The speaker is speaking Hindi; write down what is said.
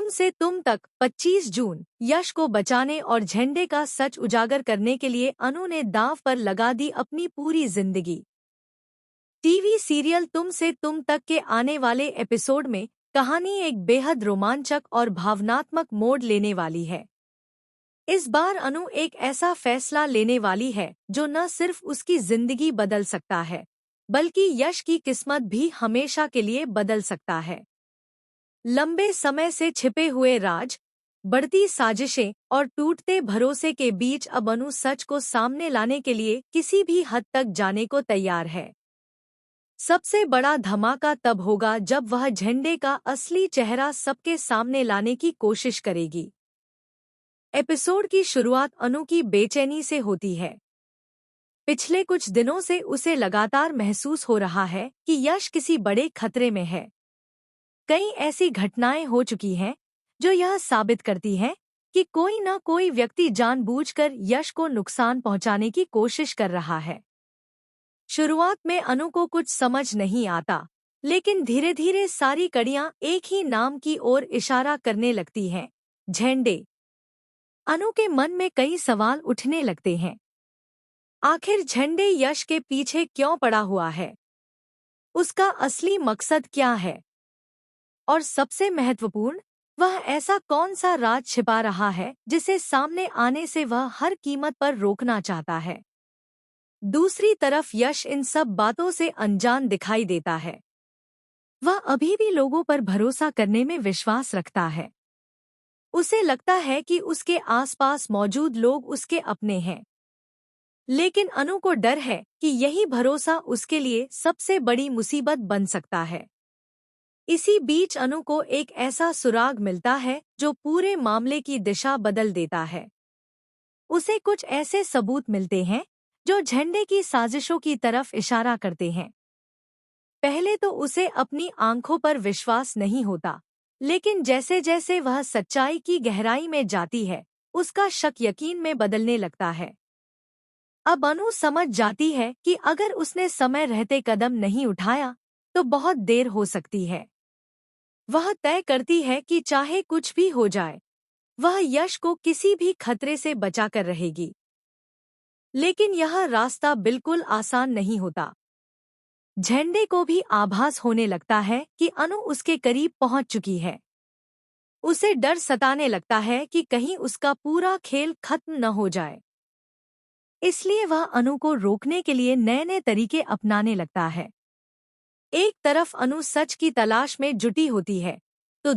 तुम से तुम तक 25 जून। यश को बचाने और झंडे का सच उजागर करने के लिए अनु ने दांव पर लगा दी अपनी पूरी जिंदगी। टीवी सीरियल तुम से तुम तक के आने वाले एपिसोड में कहानी एक बेहद रोमांचक और भावनात्मक मोड़ लेने वाली है। इस बार अनु एक ऐसा फैसला लेने वाली है जो न सिर्फ उसकी जिंदगी बदल सकता है, बल्कि यश की किस्मत भी हमेशा के लिए बदल सकता है। लंबे समय से छिपे हुए राज, बढ़ती साजिशें और टूटते भरोसे के बीच अब अनु सच को सामने लाने के लिए किसी भी हद तक जाने को तैयार है। सबसे बड़ा धमाका तब होगा जब वह झंडे का असली चेहरा सबके सामने लाने की कोशिश करेगी। एपिसोड की शुरुआत अनु की बेचैनी से होती है। पिछले कुछ दिनों से उसे लगातार महसूस हो रहा है कि यश किसी बड़े खतरे में है। कई ऐसी घटनाएं हो चुकी हैं जो यह साबित करती हैं कि कोई न कोई व्यक्ति जानबूझकर यश को नुकसान पहुंचाने की कोशिश कर रहा है। शुरुआत में अनु को कुछ समझ नहीं आता, लेकिन धीरे धीरे सारी कड़ियां एक ही नाम की ओर इशारा करने लगती हैं, झंडे। अनु के मन में कई सवाल उठने लगते हैं। आखिर झंडे यश के पीछे क्यों पड़ा हुआ है? उसका असली मकसद क्या है? और सबसे महत्वपूर्ण, वह ऐसा कौन सा राज छिपा रहा है जिसे सामने आने से वह हर कीमत पर रोकना चाहता है? दूसरी तरफ यश इन सब बातों से अनजान दिखाई देता है। वह अभी भी लोगों पर भरोसा करने में विश्वास रखता है। उसे लगता है कि उसके आसपास मौजूद लोग उसके अपने हैं। लेकिन अनु को डर है कि यही भरोसा उसके लिए सबसे बड़ी मुसीबत बन सकता है। इसी बीच अनु को एक ऐसा सुराग मिलता है जो पूरे मामले की दिशा बदल देता है। उसे कुछ ऐसे सबूत मिलते हैं जो झंडे की साजिशों की तरफ इशारा करते हैं। पहले तो उसे अपनी आंखों पर विश्वास नहीं होता, लेकिन जैसे जैसे वह सच्चाई की गहराई में जाती है, उसका शक यकीन में बदलने लगता है। अब अनु समझ जाती है कि अगर उसने समय रहते कदम नहीं उठाया तो बहुत देर हो सकती है। वह तय करती है कि चाहे कुछ भी हो जाए, वह यश को किसी भी खतरे से बचाकर रहेगी। लेकिन यह रास्ता बिल्कुल आसान नहीं होता। झंडे को भी आभास होने लगता है कि अनु उसके करीब पहुंच चुकी है। उसे डर सताने लगता है कि कहीं उसका पूरा खेल खत्म न हो जाए। इसलिए वह अनु को रोकने के लिए नए नए तरीके अपनाने लगता है। एक तरफ अनु सच की तलाश में जुटी होती है, तो